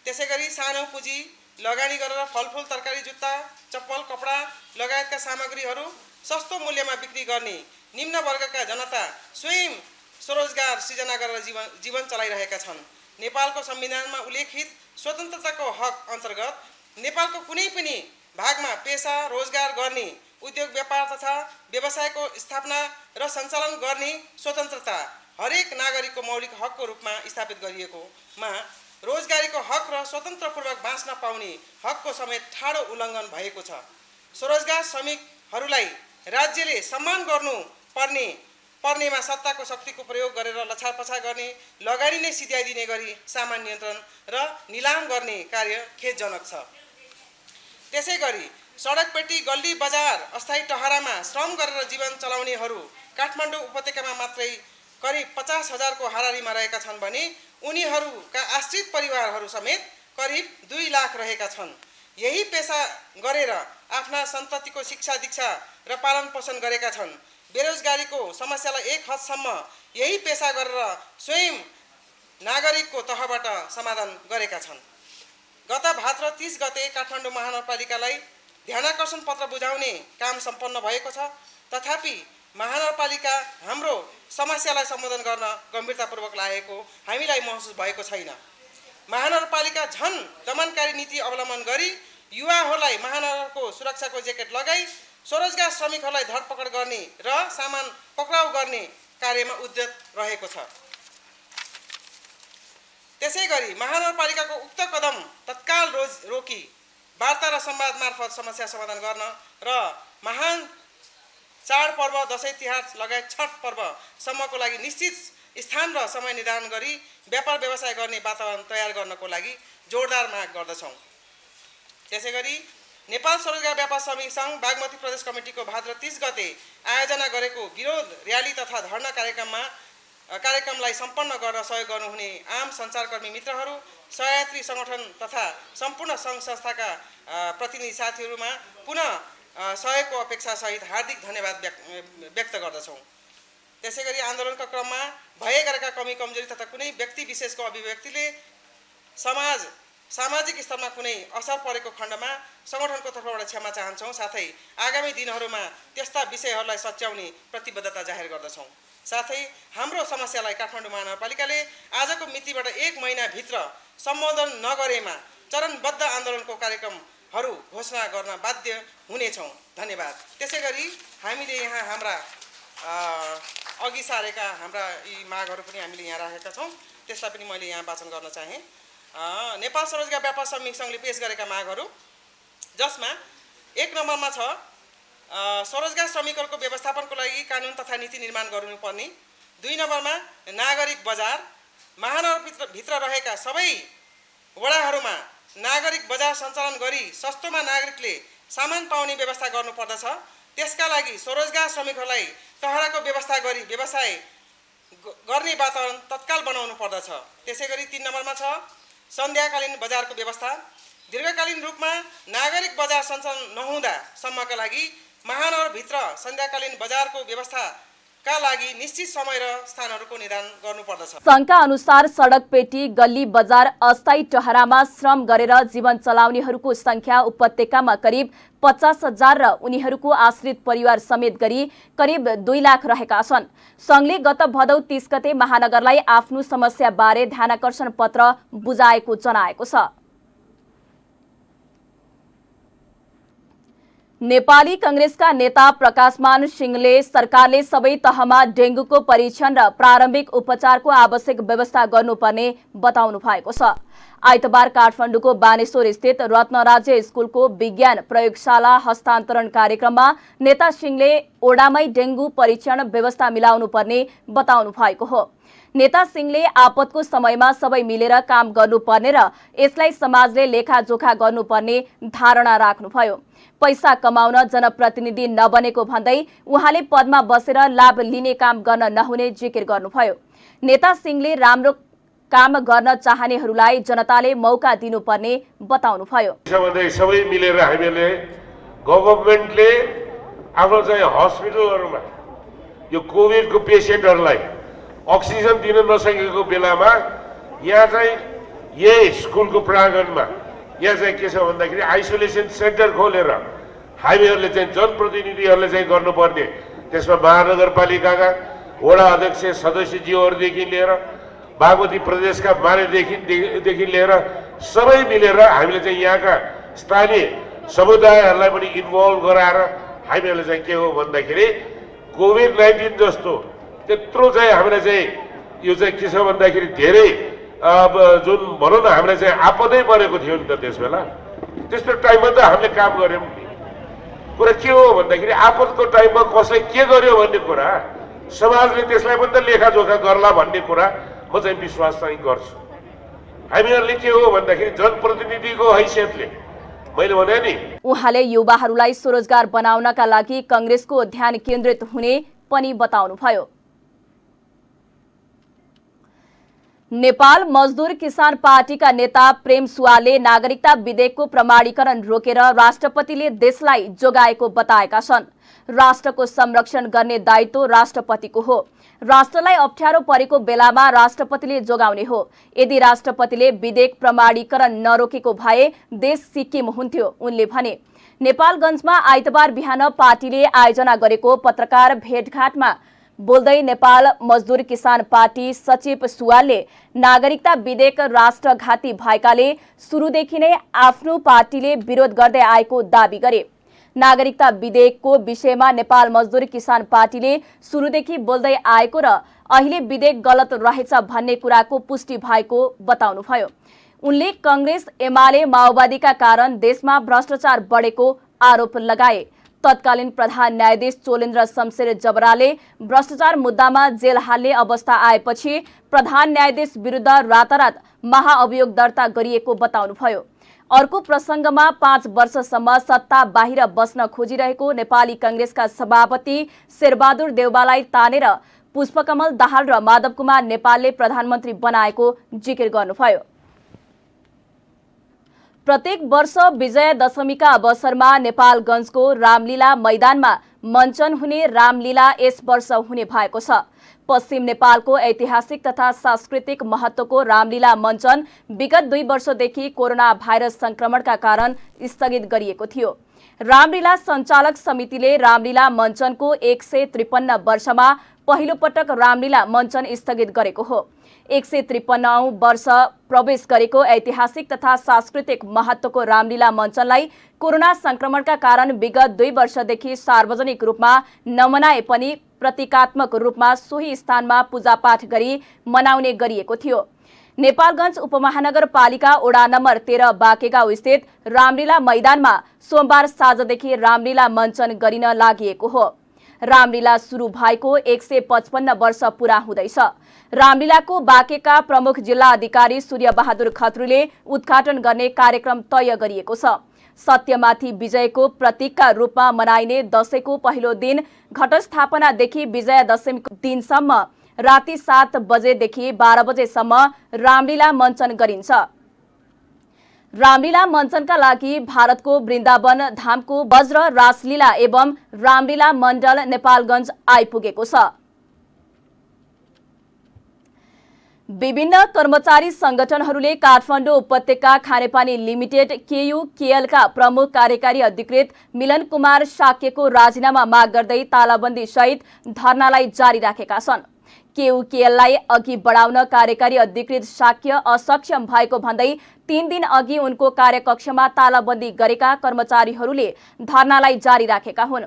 त्यसैगरी सानो पुँजी लगानी गरेर फलफुल, तरकारी, जुत्ता, चप्पल, कपडा लगायतका सामग्रीहरू सस्तो मूल्यमा बिक्री गर्ने निम्न वर्गका जनता स्वयं स्वरोजगार सृजना गरेर जीवन चलाइरहेका छन्। नेपालको संविधानमा उल्लेखित स्वतन्त्रताको हक अन्तर्गत नेपालको कुनै पनि भागमा पेसा, रोजगार गर्ने, उद्योग व्यापार तथा व्यवसायको स्थापना र सञ्चालन गर्ने स्वतन्त्रता हरेक नागरिकको मौलिक हकको रूपमा स्थापित गरिएकोमा रोजगारीको हक र स्वतन्त्रपूर्वक बाँच्न पाउने हकको समेत ठाडो उल्लङ्घन भएको छ। स्वरोजगार श्रमिकहरूलाई राज्यले सम्मान पर्नेमा सत्ताको शक्तिको प्रयोग गरेर लछारपछार गर्ने, लगानी नै सिध्याइदिने गरी सामान नियन्त्रण र निलाम गर्ने कार्य खेदजनक छ। त्यसैगरी सडकपेटी, गल्ली, बजार, अस्थायी टहरामा श्रम गरेर जीवन चलाउनेहरू काठमाडौँ उपत्यकामा मात्रै करिब 50,000 को हाराहारीमा रहेका छन् भने उनीहरूका आश्रित परिवारहरू समेत करिब 2 लाख रहेका छन्। यही पेसा गरेर आफ्ना सन्ततिको शिक्षा दीक्षा र पालन पोषण गरेका छन्। बेरोजगारीको समस्यालाई एक हदसम्म यही पेसा गरेर स्वयं नागरिकको तहबाट समाधान गरेका छन्। गत भाद्र 30 गते काठमाडौँ महानगरपालिकालाई ध्यानाकर्षण पत्र बुझाउने काम सम्पन्न भएको छ। तथापि महानगरपालिका हाम्रो समस्यालाई सम्बोधन गर्न गम्भीरतापूर्वक लागेको हामीलाई महसुस भएको छैन। महानगरपालिका झन दमनकारी नीति अवलम्बन गरी युवाहरूलाई महानगरको सुरक्षाको ज्याकेट लगाई स्वरोजगार श्रमिकहरूलाई धरपकड गर्ने र सामान पक्राउ गर्ने कार्यमा उद्यत रहेको छ। त्यसैगरी महानगरपालिकाको उक्त कदम तत्काल रोकी वार्ता र संवाद मार्फत समस्या समाधान गर्न र महान चाडपर्व, दसैँ तिहार लगायत छठ पर्वसम्मको लागि निश्चित स्थान र समय निर्धारण गरी व्यापार व्यवसाय गर्ने वातावरण तयार गर्नको लागि जोरदार माग गर्दछौँ। त्यसैगरी नेपाल स्वरोजगार व्यापार श्रमिक सङ्घ बागमती प्रदेश कमिटीको भाद्र 30 गते आयोजना गरेको विरोध र्याली तथा धरना कार्यक्रममा कार्यक्रमलाई सम्पन्न गर्न सहयोग गर्नुहुने आम सञ्चारकर्मी मित्रहरू, सहयात्री सङ्गठन तथा सम्पूर्ण सङ्घ संस्थाका प्रतिनिधि साथीहरूमा पुनः सहयोगको अपेक्षासहित हार्दिक धन्यवाद व्यक्त गर्दछौँ। त्यसै गरी आन्दोलनका क्रममा भए गरेका कमी कमजोरी तथा कुनै व्यक्ति विशेषको अभिव्यक्तिले सामाजिक स्तरमा कुनै असर परेको खण्डमा सङ्गठनको तर्फबाट क्षमा चाहन्छौँ। साथै आगामी दिनहरूमा त्यस्ता विषयहरूलाई सच्याउने प्रतिबद्धता जाहेर गर्दछौँ। साथै हाम्रो समस्यालाई काठमाडौँ महानगरपालिकाले आजको मितिबाट 1 महिनाभित्र सम्बोधन नगरेमा चरणबद्ध आन्दोलनको कार्यक्रमहरू घोषणा गर्न बाध्य हुनेछौँ। धन्यवाद। त्यसै गरी हामीले यहाँ हाम्रा अघि सारेका हाम्रा यी मागहरू पनि हामीले यहाँ राखेका छौँ, त्यसलाई पनि मैले यहाँ वाचन गर्न चाहेँ। नेपाल स्वरोजगार व्यापार श्रमिक सङ्घले पेश गरेका मागहरू, जसमा 1 नम्बरमा छ स्वरोजगार श्रमिकहरूको व्यवस्थापनको लागि कानुन तथा नीति निर्माण गर्नुपर्ने। 2 नम्बरमा नागरिक बजार, महानगरभित्र रहेका सबै वडाहरूमा नागरिक बजार सञ्चालन गरी सस्तोमा नागरिकले सामान पाउने व्यवस्था गर्नुपर्दछ। त्यसका लागि स्वरोजगार श्रमिकहरूलाई टहराको व्यवस्था गरी व्यवसाय गर्ने वातावरण तत्काल बनाउनु पर्दछ। त्यसै गरी 3 नम्बरमा छ सन्ध्याकालीन बजारको व्यवस्था। दीर्घकालीन रूपमा नागरिक बजार सञ्चालन नहुँदासम्मका लागि महानगरभित्र सन्ध्याकालीन बजारको व्यवस्थाका लागि निश्चित समय र स्थानहरूको निर्धारण गर्नुपर्दछ। सङ्घका अनुसार सडक पेटी, गल्ली बजार, अस्थायी टहरामा श्रम गरेर जीवन चलाउनेहरूको संख्या उपत्यकामा करिब 50,000 र उनीहरूको आश्रित परिवार समेत गरी करिब 2 लाख रहेका छन्। सङ्घले गत भदौ 30 गते महानगरलाई आफ्नो समस्याबारे ध्यानाकर्षण पत्र बुझाएको जनाएको छ। नेपाली कांग्रेसका नेता प्रकाशमान सिंहले सरकारले सबै तहमा डेंगूको परीक्षण र प्रारम्भिक उपचारको आवश्यक व्यवस्था गर्नुपर्ने बताउनु भएको छ। आइतबार काठमाडौँको बानेश्वर स्थित रत्नराज्य स्कुलको विज्ञान प्रयोगशाला हस्तान्तरण कार्यक्रममा नेता सिंहले ओडामै डेंगू परीक्षण व्यवस्था मिलाउनु पर्ने बताउनु भएको हो। नेता सिंहले आपतको समयमा सबै मिलेर काम गर्नुपर्ने र यसलाई समाजले लेखाजोखा गर्नुपर्ने धारणा राख्नुभयो। पैसा कमाउन जनप्रतिनिधि नबनेको भन्दै उहाँले पदमा बसेर लाभ लिने काम गर्न नहुने जिकिर गर्नुभयो। नेता सिंहले राम्रो काम गर्न चाहनेहरूलाई जनताले मौका दिनुपर्ने बताउनुभयो। सबै मिलेर हामीले गभर्नमेन्टले आफ्नो चाहिँ हस्पिटलहरुमा यो कोभिडको पेशेन्टहरूलाई अक्सिजन दिन नसकेको बेलामा यहाँ चाहिँ यही स्कुलको प्राङ्गणमा यहाँ चाहिँ के छ भन्दाखेरि आइसोलेसन सेन्टर खोलेर हामीहरूले चाहिँ जनप्रतिनिधिहरूले चाहिँ गर्नुपर्ने, त्यसमा महानगरपालिकाका वडा अध्यक्ष सदस्यज्यूहरूदेखि लिएर बागमती प्रदेशका मानेदेखि लिएर सबै मिलेर हामीले चाहिँ यहाँका स्थानीय समुदायहरूलाई पनि इन्भल्भ गराएर हामीहरूले चाहिँ के हो भन्दाखेरि कोभिड-19 जस्तो त्यत्रो चाहिँ हामीलाई चाहिँ यो चाहिँ के छ भन्दाखेरि धेरै अब जुन भनौँ न हामीलाई चाहिँ आपदै परेको थियो नि त त्यसबेला। त्यस्तो टाइममा त हामीले काम गऱ्यौँ नि। कुरा के हो भन्दाखेरि आपतको टाइममा कसले के गर्यो भन्ने कुरा समाजले त्यसलाई पनि त लेखाजोखा गर्ला भन्ने कुरा म चाहिँ विश्वास चाहिँ गर्छु। हामीहरूले के हो भन्दाखेरि जनप्रतिनिधिको हैसियतले मैले भने नि, उहाँले युवाहरूलाई स्वरोजगार बनाउनका लागि कांग्रेसको ध्यान केन्द्रित हुने पनि बताउनुभयो। नेपाल मजदुर किसान पार्टीका नेता प्रेम सुवालले नागरिकता विधेयकको प्रमाणीकरण रोकेर राष्ट्रपतिले देशलाई जोगाएको बताएका छन्। राष्ट्रको संरक्षण गर्ने दायित्व राष्ट्रपतिको हो। राष्ट्रलाई अप्ठ्यारो परेको बेलामा राष्ट्रपतिले जोगाउने हो। यदि राष्ट्रपतिले विधेयक प्रमाणीकरण नरोकेको भए देश सिक्किम हुन्थ्यो, उनले भने। नेपालगञ्जमा आइतबार बिहान पार्टीले आयोजना गरेको पत्रकार भेटघाटमा बोल्दै नेपाल मजदुर किसान पार्टी सचिव सुवालले नागरिकता विधेयक राष्ट्रघाती भएकाले सुरुदेखि नै आफ्नो पार्टीले विरोध गर्दै आएको दावी गरे। नागरिकता विधेयकको विषयमा नेपाल मजदुर किसान पार्टीले सुरुदेखि बोल्दै आएको र अहिले विधेयक गलत रहेछ भन्ने कुराको पुष्टि भएको बताउनुभयो। उनले कांग्रेस एमाले माओवादीका कारण देशमा भ्रष्टाचार बढेको आरोप लगाए। तत्कालीन प्रधान न्यायाधीश चोलेन्द्र शमशेर जबराले भ्रष्टाचार मुद्दामा जेल हाल्ने अवस्था आएपछि प्रधान न्यायाधीश विरुद्ध रातारात महाअभियोग दर्ता गरिएको बताउनुभयो। अर्को प्रसंगमा 5 वर्षसम्म सत्ता बाहिर बस्न खोजिरहेको नेपाली कांग्रेसका सभापति शेरबहादुर देउवालाई तानेर पुष्पकमल दाहाल र माधव कुमार नेपालले प्रधानमन्त्री बनाएको जिकिर गर्नुभयो। प्रत्येक वर्ष विजय दशमीका अवसरमा नेपालगञ्जको रामलीला मैदानमा मञ्चन हुने रामलीला यस वर्ष हुने भएको छ। पश्चिम नेपालको ऐतिहासिक तथा सांस्कृतिक महत्त्वको रामलीला मञ्चन विगत 2 वर्षदेखि कोरोना भाइरस संक्रमणका कारण स्थगित गरिएको थियो। रामलीला सञ्चालक समितिले रामलीला मञ्चनको 153 वर्षमा पहिलो पटक रामलीला मञ्चन स्थगित गरेको हो। 153औं वर्ष प्रवेश गरेको ऐतिहासिक तथा सांस्कृतिक महत्त्वको रामलीला मञ्चनलाई कोरोना संक्रमणका कारण विगत 2 वर्षदेखि सार्वजनिक रूपमा नमनाए पनि प्रतीकात्मक रूपमा सोही स्थानमा पूजापाठ गरी मनाउने गरिएको थियो। नेपालगञ्ज उपमहानगरपालिका वडा नम्बर 13 बाकेगाउँ स्थित रामलीला मैदानमा सोमबार साँझदेखि रामलीला मञ्चन गरिन लागिएको हो। रामलीला सुरु भएको 155 वर्ष पूरा हुँदैछ। रामलीलाको बाकेका प्रमुख जिल्ला अधिकारी सूर्य बहादुर खत्रीले उद्घाटन गर्ने कार्यक्रम तय गरिएको छ। सत्यमाथि विजयको प्रतीकका रूपमा मनाइने दशैंको पहिलो दिन घटस्थापनादेखि विजय दशमीको दिनसम्म राति 7 बजेदेखि 12 बजेसम्म रामलीला मञ्चन गरिन्छ। रामलीला मञ्चनका लागि भारतको वृन्दावन धामको वज्र रासलीला एवं रामलीला मण्डल नेपालगञ्ज आइपुगेको छ। विभिन्न कर्मचारी संगठनहरूले काठमाडौँ उपत्यका खानेपानी लिमिटेड KUKL का प्रमुख कार्यकारी अधिकृत मिलन कुमार शाक्यको राजीनामा माग गर्दै तालाबन्दी सहित धरनालाई जारी राखेका छन्। KUKL लाई अघि बढाउन कार्यकारी अधिकृत शाक्य असक्षम भएको भन्दै 3 दिन अघि उनको कार्यकक्षमा तालाबन्दी गरेका कर्मचारीहरूले धरनालाई जारी राखेका हुन्।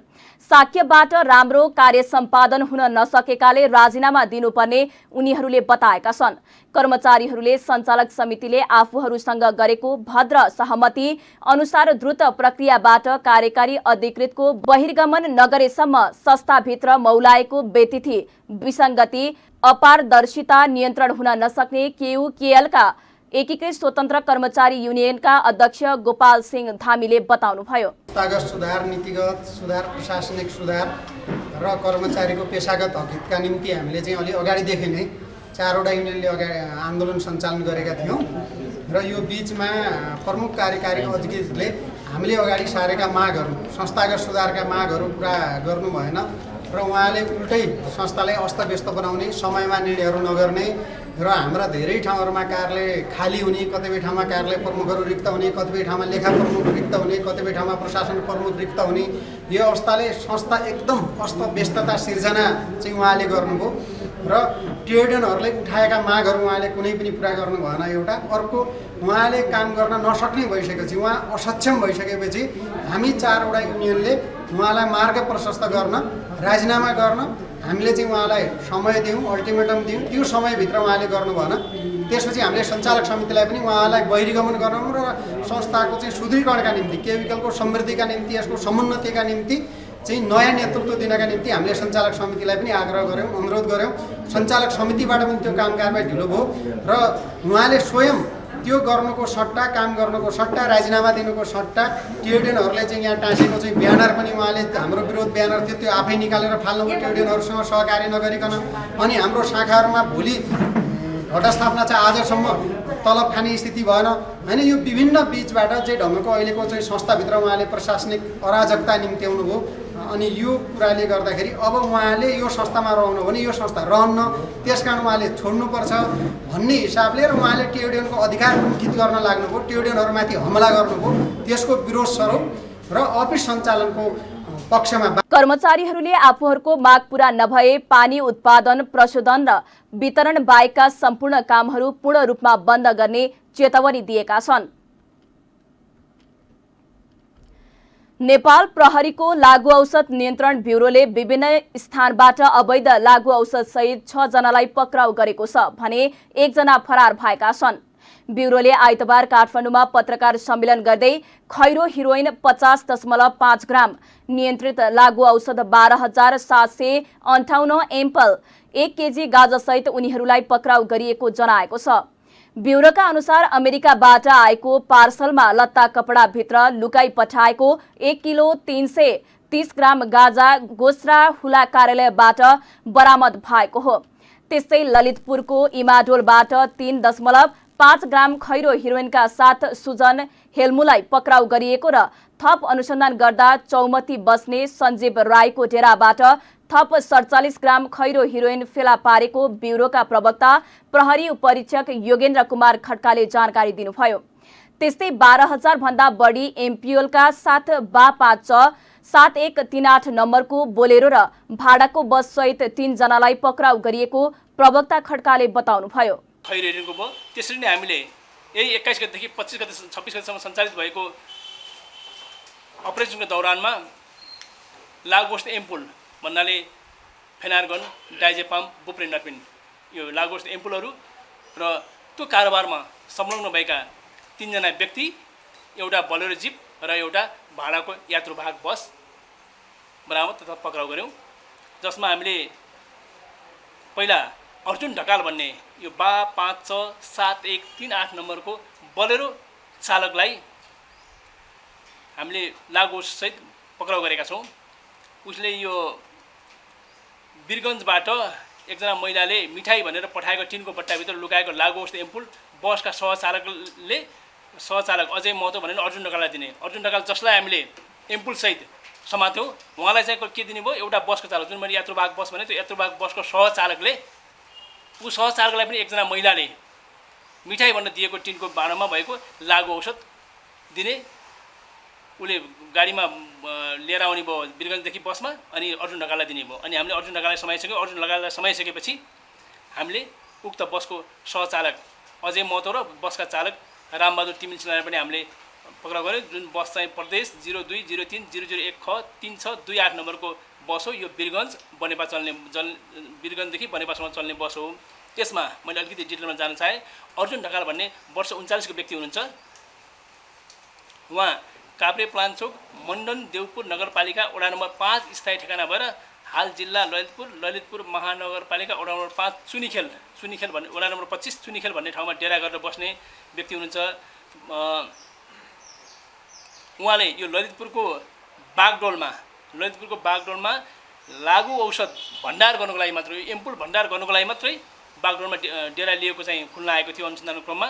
शाक्यबाट राम्रो कार्य सम्पादन हुन नसकेकाले राजीनामा दिनुपर्ने उनीहरूले बताएका छन्। कर्मचारीहरूले सञ्चालक समितिले आफूहरूसँग गरेको भद्र सहमति अनुसार द्रुत प्रक्रियाबाट कार्यकारी अधिकृतको बहिर्गमन नगरेसम्म संस्थाभित्र मौलाएको बेतिथि विसङ्गति अपारदर्शिता नियन्त्रण हुन नसक्ने KUKL का एकीकृत स्वतन्त्र कर्मचारी युनियनका अध्यक्ष गोपाल सिंह धामीले बताउनुभयो। संस्थागत सुधार, नीतिगत सुधार, प्रशासनिक सुधार र कर्मचारीको पेशागत हकका निम्ति हामीले चाहिँ अलि अगाडिदेखि नै 4वटा युनियनले आन्दोलन सञ्चालन गरेका थियौँ र यो बीचमा प्रमुख कार्यकारी अधिकृतले हामीले अगाडि सारेका मागहरू, संस्थागत सुधारका मागहरू पुरा गर्नु भएन र उहाँले उल्टै संस्थालाई अस्तव्यस्त बनाउने, समयमा निर्णयहरू नगर्ने र हाम्रा धेरै ठाउँहरूमा कार्यालय खाली हुने, कतिपय ठाउँमा कार्यालय प्रमुखहरू रिक्त हुने, कतिपय ठाउँमा लेखा प्रमुख रिक्त हुने, कतिपय ठाउँमा प्रशासन प्रमुख रिक्त हुने, यो अवस्थाले संस्था एकदम अस्तव्यस्तता सिर्जना चाहिँ उहाँले गर्नुभयो र ट्रेड युनियनहरूले उठाएका मागहरू उहाँले कुनै पनि पुरा गर्नु भएन। एउटा अर्को, उहाँले काम गर्न नसक्ने भइसकेपछि, उहाँ असक्षम भइसकेपछि हामी 4वटा युनियनले उहाँलाई मार्ग प्रशस्त गर्न, राजीनामा गर्न हामीले चाहिँ उहाँलाई समय दियौँ, अल्टिमेटम दियौँ। त्यो समयभित्र उहाँले गर्नु भएन। त्यसपछि हामीले सञ्चालक समितिलाई पनि उहाँलाई बहिर्गमन गराउनु र संस्थाको चाहिँ सुदृढीकरणका निम्ति, KUKL को समृद्धिका निम्ति, यसको समुन्नतिका निम्ति चाहिँ नयाँ नेतृत्व दिनका निम्ति हामीले सञ्चालक समितिलाई पनि आग्रह गऱ्यौँ, अनुरोध गऱ्यौँ। सञ्चालक समितिबाट पनि त्यो काम कारबाही ढिलो भयो र उहाँले स्वयं त्यो गर्नुको सट्टा, काम गर्नुको सट्टा, राजीनामा दिनुको सट्टा ट्रेड युनियनहरूले चाहिँ यहाँ टाँसेको चाहिँ ब्यानर पनि उहाँले, हाम्रो विरोध ब्यानर थियो, त्यो आफै निकालेर फाल्नुभयो ट्रेड युनियनहरूसँग सहकार्य नगरिकन। अनि हाम्रो शाखाहरूमा भोलि घटस्थापना चाहिँ आजसम्म तलब खाने स्थिति भएन होइन। यो विभिन्न बीचबाट चाहिँ ढङ्गको अहिलेको चाहिँ संस्थाभित्र उहाँले प्रशासनिक अराजकता निम्त्याउनु भयो। अनि यो कुराले गर्दाखेरि अब उहाँले यो संस्थामा रहनु भने यो संस्था रहन्न, त्यसकारण उहाँले छोड्नुपर्छ भन्ने हिसाबले र उहाँले ट्रेड युनियनको अधिकार कुण्ठित गर्न लाग्नुभयो, ट्रेड युनियनहरूमाथि हमला गर्नुभयो। त्यसको विरोध स्वरूप र अफिस सञ्चालनको पक्षमा कर्मचारीहरूले आफूहरूको माग पूरा नभए पानी उत्पादन, प्रशोधन र वितरण बाहेकका सम्पूर्ण कामहरू पूर्ण रूपमा बन्द गर्ने चेतावनी दिएका छन्। नेपाल प्रहरीको लागु औषध नियन्त्रण ब्युरोले विभिन्न स्थानबाट अवैध लागु औषध सहित 6 जनालाई पक्राउ गरेको छ भने 1 जना फरार भएका छन्। ब्युरोले आइतबार काठमाडौँमा पत्रकार सम्मेलन गर्दै खैरो हिरोइन 50.5 ग्राम, नियन्त्रित लागु औषध 12,758 एम्पल, 1 केजी गाजासहित उनीहरूलाई पक्राउ गरिएको जनाएको छ। ब्युरोका अनुसार अमेरिकाबाट आएको पार्सलमा लत्ता कपडाभित्र लुकाई पठाएको 1 किलो 300 30 ग्राम गाजा गोस्रा हुला कार्यालयबाट बरामद भएको हो। त्यस्तै ललितपुरको इमाडोलबाट 3.5 ग्राम खैरो हिरोइनका साथ सुजन हेल्मुलाई पक्राउ गरिएको र थप अनुसन्धान गर्दा चौमती बस्ने सञ्जीव राईको डेराबाट थप 47 ग्राम खैरो हिरोइन फेला पारेको ब्युरोका प्रवक्ता प्रहरी उपरीक्षक योगेन्द्र कुमार खड्काले जानकारी दिनुभयो। त्यस्तै 12,000 भन्दा बढी एमपिएलका साथ बा5 7138 नम्बरको बोलेरो र भाडाको बस सहित 3 जनालाई पक्राउ गरिएको प्रवक्ता खड्काले बताउनुभयो। खैरो हिरोइनको भयो। त्यसरी नै हामीले यही 21 गतेदेखि 25 गते 26 गतेसम्म सञ्चालित भएको अपरेसनको दौरानमा लागोस्थ एम्पुल भन्नाले फेनार्गन, डाइजेपाम, बुप्रेनर्पिन यो लागोस्थ एम्पुलहरू र त्यो कारोबारमा संलग्न भएका 3 जना व्यक्ति, एउटा बोलेरो जिप र एउटा भाडाको यात्रुवाहक बस बरामद तथा पक्राउ गऱ्यौँ। जसमा हामीले पहिला अर्जुन ढकाल भन्ने यो बा5 7138 नम्बरको बोलेरो चालकलाई हामीले लागोसहित पक्राउ गरेका छौँ। उसले यो वीरगञ्जबाट एकजना महिलाले मिठाई भनेर पठाएको टिनको बट्टाभित्र लुकाएको लागोस्थ एम्पुल बसका सहचालक अजय महतो भनेर अर्जुन ढकाललाई दिने। अर्जुन ढकाल जसलाई हामीले एम्पुलसहित समात्यौँ, उहाँलाई चाहिँ के दिने भयो, एउटा बसको चालक, जुन मैले यात्रुवाहक बस भने त्यो यात्रुवाहक बसको सहचालकले सहचालकलाई पनि एकजना महिलाले मिठाई भनेर दिएको टिनको भाँडामा भएको लागु औषध दिने। उसले गाडीमा लिएर आउने भयो वीरगञ्जदेखि बसमा, अनि अर्जुन ढकाललाई दिने भयो। अनि हामीले अर्जुन ढकाललाई समाइसक्यौँ। अर्जुन ढकाललाई समाइसकेपछि हामीले उक्त बसको सहचालक अजय महतो र बसका चालक रामबहादुर तिमिलसिंहलाई पनि हामीले पक्राउ गऱ्यौँ। जुन बस चाहिँ प्रदेश 02030001 ख 3628 नम्बरको बस हो। यो वीरगञ्ज बनेपा वीरगञ्जदेखि बनेपासम्म चल्ने बस हो। त्यसमा मैले अलिकति डिटेलमा जान चाहेँ। अर्जुन ढकाल भन्ने वर्ष 39 को व्यक्ति हुनुहुन्छ। उहाँ काभ्रे प्लान्चोक मण्डन देवपुर नगरपालिका वडा नम्बर 5 स्थायी ठेगाना भएर हाल जिल्ला ललितपुर महानगरपालिका वडा नम्बर 5 चुनीखेल भन्ने वडा नम्बर 25 चुनीखेल भन्ने ठाउँमा डेरा गरेर बस्ने व्यक्ति हुनुहुन्छ। उहाँले यो ललितपुरको बागडोलमा लागु औषध भण्डार गर्नुको लागि मात्रै, एम्पुल भण्डार गर्नुको लागि मात्रै बागडोलमा डेरा लिएको चाहिँ खुल्न आएको थियो। अनुसन्धानको क्रममा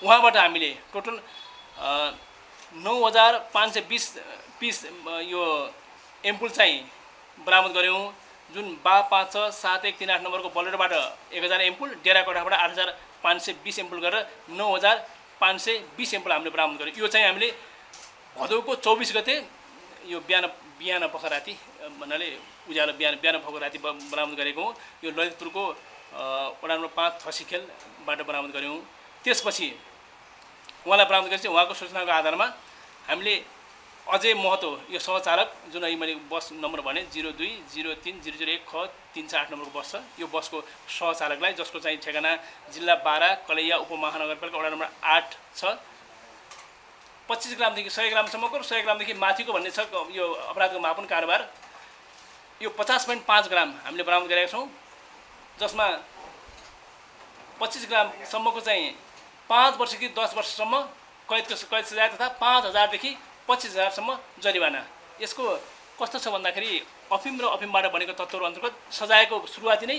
उहाँबाट हामीले टोटल 9520 पिस यो एम्पुल चाहिँ बरामद गऱ्यौँ। जुन बा5 7138 नम्बरको बोलेरोबाट 1000 एम्पुल, डेरा कोठाबाट 8520 एम्पुल गरेर 9520 एम्पुल हामीले बरामद गऱ्यौँ। यो चाहिँ हामीले भदौको 24 गते यो बिहान पख राति भन्नाले उज्यालो बिहान पख राति बरामद गरेको हौँ। यो ललितपुरको वडा नम्बर 5 थसीखेलबाट बरामद गऱ्यौँ। त्यसपछि उहाँलाई बरामद गरेपछि उहाँको सूचनाको आधारमा हामीले अजय महतो यो सहचालक, जुन अहिले मैले बस नम्बर भने 02030001 ख 308 नम्बरको बस छ, यो बसको सहचालकलाई, जसको चाहिँ ठेगाना जिल्ला 12 कलैया उपमहानगरपालिका वडा नम्बर 8 छ, 25 ग्रामदेखि 100 ग्रामसम्मको र 100 ग्रामदेखि माथिको भन्ने छ यो अपराधको मापन कारोबार। यो 50.5 ग्राम हामीले बरामद गरेका छौँ। जसमा 25 ग्रामसम्मको चाहिँ 5 वर्षदेखि 10 वर्षसम्म कैद सजाय तथा 5000 देखि 25000 जरिवाना। यसको कस्तो छ भन्दाखेरि अफिम र अफिमबाट बनेको तत्त्वहरू अन्तर्गत सजायको सुरुवाती नै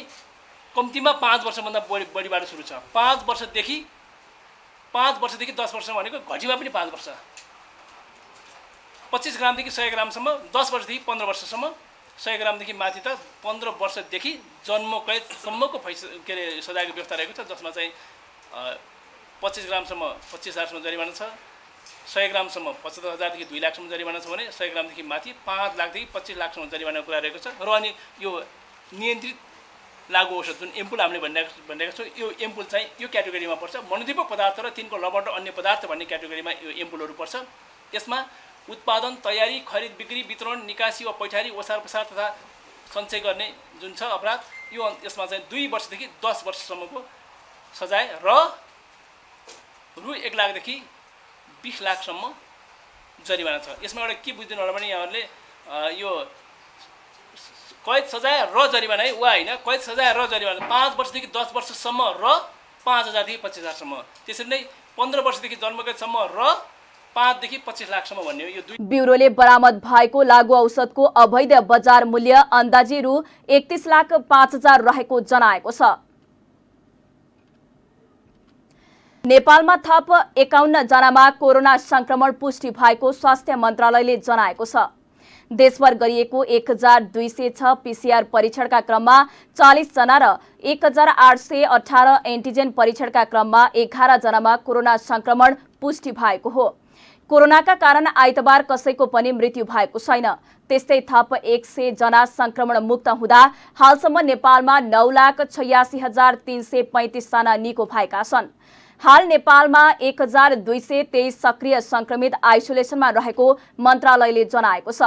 कम्तीमा 5 वर्षभन्दा बढीबाट सुरु छ। 5 वर्षदेखि 10 वर्षसम्म भनेको घटीमा पनि 5 वर्ष, 25 ग्रामदेखि 100 ग्रामसम्म 10 वर्षदेखि 15 वर्षसम्म, 100 ग्रामदेखि माथि त 15 वर्षदेखि जन्म कैदसम्मको सजायको व्यवस्था रहेको छ। जसमा चाहिँ 25 ग्रामसम्म 25000 जरिवाना छ, 100 ग्रामसम्म 75000 देखि 2 लाखसम्म जरिवाना छ भने 100 ग्रामदेखि माथि 5 लाखदेखि 25 लाखसम्म जरिवानाको कुरा रहेको छ। र अनि यो नियन्त्रित लागु औषध जुन एम्पुल हामीले भनिरहेको छौँ, यो एम्पुल चाहिँ यो क्याटेगोरीमा पर्छ। मनोदीपक पदार्थ र तिनको लवण र अन्य पदार्थ भन्ने क्याटेगोरीमा यो एम्पुलहरू पर्छ। यसमा उत्पादन, तयारी, खरिद, बिक्री, वितरण, निकासी वा पैठारी, ओसार पसार तथा सञ्चय गर्ने जुन छ अपराध, यो यसमा चाहिँ 2 वर्षदेखि 10 वर्षसम्मको सजाय र रु 1 लाखदेखि 20 लाखसम्म जरिवाना छ। यसमा एउटा के बुझिदिनु होला भने यहाँहरूले यो कैद सजाय र जरिवाना है वा होइन, कैद सजाय र जरिवाना 5 वर्षदेखि 10 वर्षसम्म र 5000 देखि 25000 सम्म। त्यसरी नै 15 वर्षदेखि जन्मकैदसम्म र 5 देखि 25 लाखसम्म भन्ने हो यो दुई। ब्युरोले बरामद भएको लागु औषधको अवैध बजार मूल्य अन्दाजी रु 31,05,000 रहेको जनाएको छ। नेपालमा थप 51 जनामा कोरोना संक्रमण पुष्टि भएको स्वास्थ्य मन्त्रालयले जनाएको छ। देशभर गरिएको 1206 पीसीआर परीक्षणका क्रममा 40 जना र 1818 एन्टिजेन परीक्षणका क्रममा 11 जनामा कोरोना संक्रमण पुष्टि भएको हो। कोरोनाका कारण आइतबार कसैको पनि मृत्यु भएको छैन। त्यस्तै थप 100 जना संक्रमण मुक्त हुँदा हालसम्म नेपालमा 9,86,335 जना निको भएका छन्। हाल नेपालमा 1,223 सक्रिय संक्रमित आइसोलेसनमा रहेको मन्त्रालयले जनाएको छ।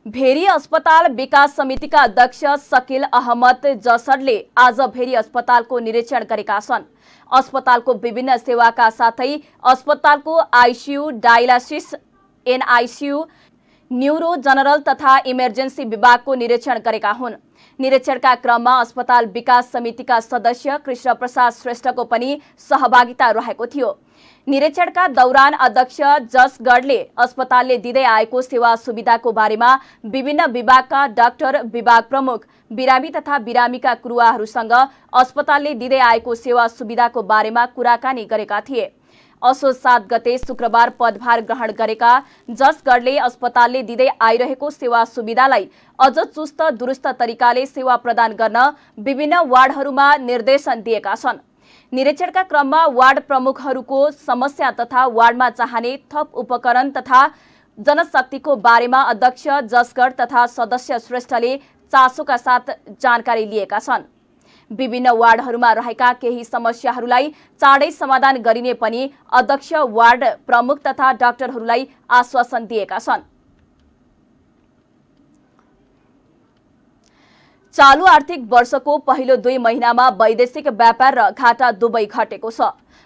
भेरी अस्पताल विकास समितिका अध्यक्ष सकिल अहमद जसडले आज भेरी अस्पतालको निरीक्षण गरेका छन्। अस्पतालको विभिन्न सेवाका साथै अस्पतालको ICU, dialysis, NICU, neuro, general तथा इमर्जेन्सी विभागको निरीक्षण गरेका हुन्। निरीक्षणका क्रममा अस्पताल विकास समितिका सदस्य कृष्ण प्रसाद श्रेष्ठको पनि सहभागिता रहेको थियो। निरीक्षणका दौरान अध्यक्ष जसगढले अस्पतालले दिँदै आएको सेवा सुविधाको बारेमा विभिन्न विभागका डाक्टर, विभाग प्रमुख, बिरामी तथा बिरामीका कुरुवाहरूसँग अस्पतालले दिँदै आएको सेवा सुविधाको बारेमा कुराकानी गरेका थिए। असोज 7 गते शुक्रबार पदभार ग्रहण गरेका जसगढले अस्पतालले दिँदै आइरहेको सेवा सुविधालाई अझ चुस्त दुरुस्त तरिकाले सेवा प्रदान गर्न विभिन्न वार्डहरूमा निर्देशन दिएका छन्। निरीक्षणका क्रममा वार्ड प्रमुखहरूको समस्या तथा वार्डमा चाहिने थप उपकरण तथा जनशक्तिको बारेमा अध्यक्ष जसगढ तथा सदस्य श्रेष्ठले चासोका साथ जानकारी लिएका छन्। विभिन्न वार्डहरूमा रहेका केही समस्याहरूलाई चाँडै समाधान गरिने पनि अध्यक्ष, वार्ड प्रमुख तथा डाक्टरहरूलाई आश्वासन दिएका छन्। चालु आर्थिक वर्षको पहिलो 2 महिनामा वैदेशिक व्यापार र घाटा दुवै घटेको छ।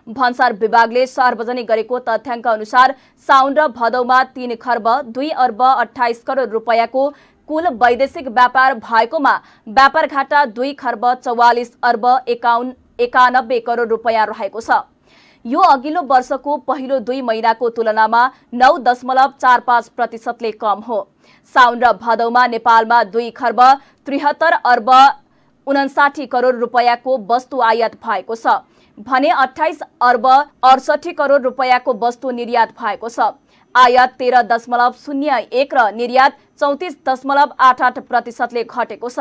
भन्सार विभागले सार्वजनिक गरेको तथ्याङ्क अनुसार साउन र भदौमा 3 खर्ब 2 अर्ब 28 करोड रुपैयाँको कुल वैदेशिक व्यापार भएकोमा व्यापार घाटा 2 खर्ब 44 अर्ब 91 करोड रुपैयाँ रहेको छ। यो अघिल्लो वर्षको पहिलो 2 महिनाको तुलनामा 9.45% कम हो। साउन र भदौमा नेपालमा 2 खर्ब 73 अर्ब 59 करोड रुपैयाँको वस्तु आयात भएको छ भने 28 अर्ब 68 करोड रुपैयाँको वस्तु निर्यात भएको छ। आयात 13.01 र निर्यात 34.88% घटेको छ।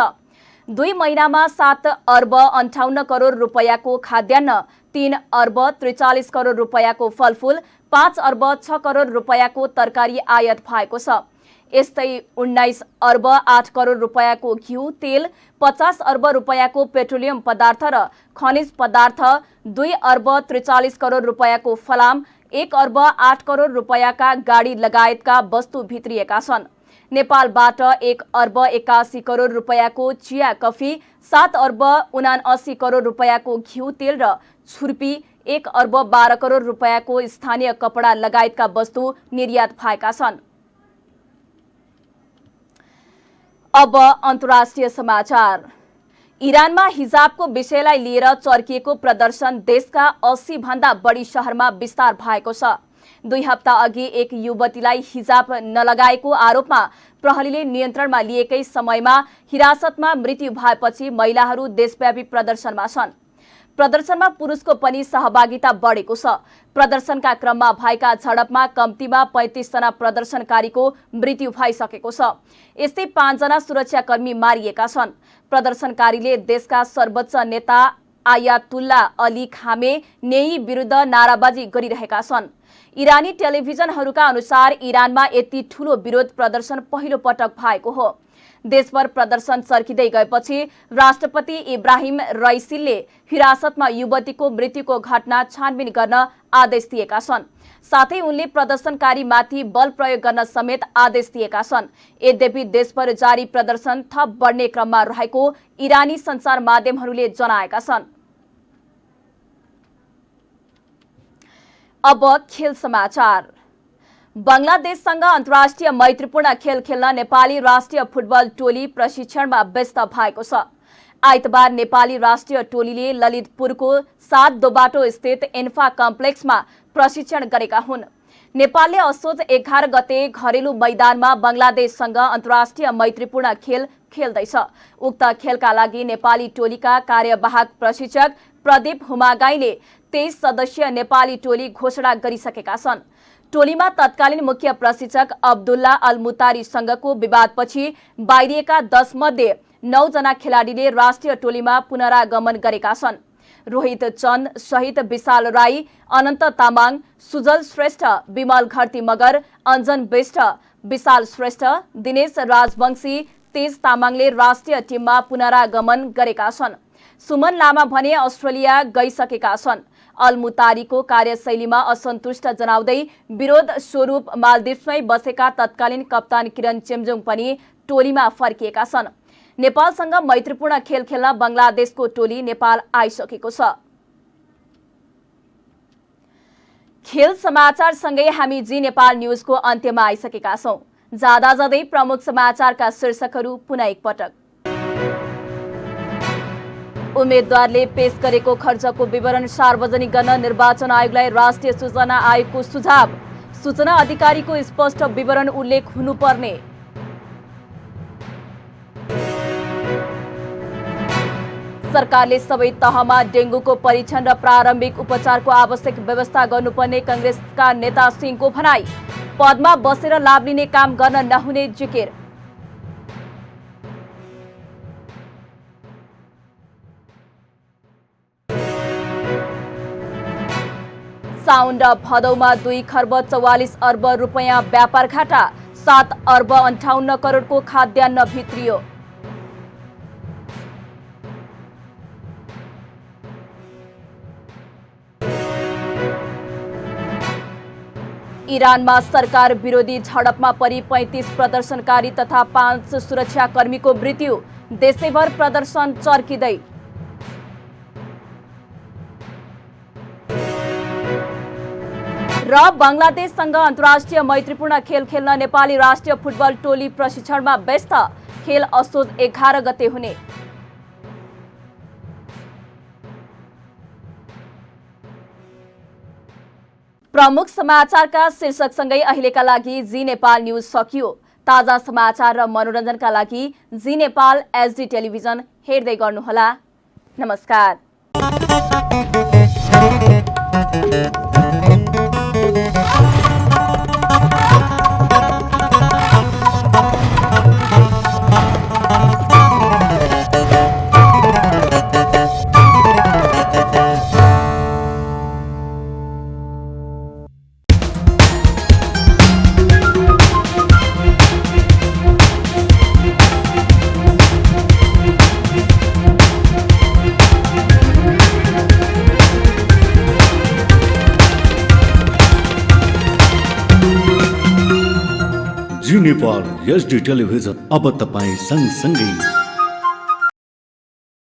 2 महिनामा 7 अर्ब 58 करोड रुपैयाँको खाद्यान्न, 3 अर्ब 43 करोड रुपैयाँको फलफुल, 5 अर्ब 6 करोड रुपैयाँको तरकारी आयात भएको छ। यस्तै 19 अर्ब 8 करोड रुपैयाँको घिउ, तेल, 50 अर्ब रुपैयाँको पेट्रोलियम पदार्थ र खनिज पदार्थ, 2 अर्ब 43 करोड रुपैयाँको फलाम, 1 अर्ब 8 करोड रुपैयाँका गाडी लगायतका वस्तु भित्रिएका छन्। नेपालबाट 1 अर्ब 81 करोड रुपैयाँको चिया, कफी, 7 अर्ब 79 करोड रुपैयाँको घिउ, तेल र छुर्पी, 1 अर्ब 12 करोड रुपैयाँको स्थानीय कपडा लगायतका वस्तु निर्यात भएका छन्। अब अन्तर्राष्ट्रिय समाचार। इरानमा हिजाबको विषयलाई लिएर चर्किएको प्रदर्शन देशका 80 भन्दा बढी शहरमा विस्तार भएको छ। 2 हप्ता अघि एक युवतीलाई हिजाब नलगाएको आरोपमा प्रहरीले नियन्त्रणमा लिएकै समयमा हिरासतमा मृत्यु भएपछि महिलाहरू देशव्यापी प्रदर्शनमा छन्। प्रदर्शनमा पुरुषको पनि सहभागिता बढेको छ। प्रदर्शनका क्रममा भएका झडपमा कम्तीमा 35 जना प्रदर्शनकारीको मृत्यु भइसकेको छ। यस्तै 5 जना सुरक्षाकर्मी मारिएका छन्। प्रदर्शनकारीले देशका सर्वोच्च नेता आयातुल्ला अली खामेनेई विरुद्ध नाराबाजी गरिरहेका छन्। इरानी टेलिभिजनहरूका अनुसार इरानमा यति ठूलो विरोध प्रदर्शन पहिलो पटक भएको हो। देशभर प्रदर्शन चर्किँदै गएपछि राष्ट्रपति इब्राहिम रइसीले हिरासतमा युवतीको मृत्युको घटना छानबिन गर्न आदेश दिएका छन्। साथै उनले प्रदर्शनकारीमाथि बल प्रयोग गर्न समेत आदेश दिएका छन्। यद्यपि देशभर जारी प्रदर्शन थप बढ्ने क्रममा रहेको इरानी सञ्चार माध्यमहरूले जनाएका छन्। अब खेल समाचार। बंगलादेशसँग अन्तर्राष्ट्रिय मैत्रीपूर्ण खेल खेल्न नेपाली राष्ट्रिय फुटबल टोली प्रशिक्षणमा व्यस्त भएको छ। आइतबार नेपाली राष्ट्रिय टोलीले ललितपुरको 7 दोबाटो स्थित एन्फा कम्प्लेक्समा प्रशिक्षण गरेका हुन्। नेपालले असोज 11 गते घरेलु मैदानमा बंगलादेशसँग अन्तर्राष्ट्रिय मैत्रीपूर्ण खेल खेल्दैछ। उक्त खेलका लागि नेपाली टोलीका कार्यवाहक प्रशिक्षक प्रदीप हुमागाईले 23 सदस्यीय नेपाली टोली घोषणा गरिसकेका छन्। टोलीमा तत्कालीन मुख्य प्रशिक्षक अब्दुल्ला अल मुतारीसँगको विवादपछि बाहिरिएका 10 मध्ये 9 जना खेलाडीले राष्ट्रिय टोलीमा पुनरागमन गरेका छन्। रोहित चन्द सहित विशाल राई, अनन्त तामाङ, सुजल श्रेष्ठ, विमल घरती मगर, अञ्जन विष्ट, विशाल श्रेष्ठ, दिनेश राजवंशी, तेज तामाङले राष्ट्रिय टिममा पुनरागमन गरेका छन्। सुमन लामा भने अस्ट्रेलिया गइसकेका छन्। अलमुतारीको कार्यशैलीमा असन्तुष्ट जनाउँदै विरोध स्वरूप मालदिप्समै बसेका तत्कालीन कप्तान किरण चेम्जुङ पनि टोलीमा फर्किएका छन्। नेपालसँग मैत्रीपूर्ण खेल खेल्न बंगलादेशको टोली नेपाल आइसकेको छ। खेल समाचारसँगै हामी जी नेपाल न्यूजको अन्त्यमा आइसकेका छौं। जाँदा जाँदै प्रमुख समाचारका शीर्षकहरू पुनः एकपटक। उम्मेद्वारले पेश गरेको खर्चको विवरण सार्वजनिक गर्न निर्वाचन आयोगलाई राष्ट्रिय सूचना आयोगको सुझाव। सूचना अधिकारीको स्पष्ट विवरण उल्लेख हुनुपर्ने। सरकारले सबै तहमा डेंगूको परीक्षण र प्रारम्भिक उपचारको आवश्यक व्यवस्था गर्नुपर्ने कांग्रेसका नेता सिंहको भनाई। पदमा बसेर लाभ लिने काम गर्न नहुने जिकिर। साउन र भदौमा 2 खर्ब 44 अर्ब रुपैयाँ व्यापार घाटा, 7 अर्ब 58 करोडको खाद्यान्न भित्रियो। इरानमा सरकार विरोधी झडपमा परि 35 प्रदर्शनकारी तथा 5 सुरक्षाकर्मीको मृत्यु। देशैभर प्रदर्शन चर्किँदै। र बंगलादेशसँग अन्तर्राष्ट्रिय मैत्रीपूर्ण खेल खेल्न नेपाली राष्ट्रिय फुटबल टोली प्रशिक्षणमा व्यस्त। खेल असोज 11 गते हुने। प्रमुख समाचारका शीर्षकसँगै अहिलेका लागि जी नेपाल न्यूज सकियो। ताजा समाचार र मनोरञ्जनका लागि जी नेपाल एचडी टेलिभिजन हेर्दै गर्नुहोला। नमस्कार। जी नेपाल एचडी टेलिभिजन अब तपाईं सँगसँगै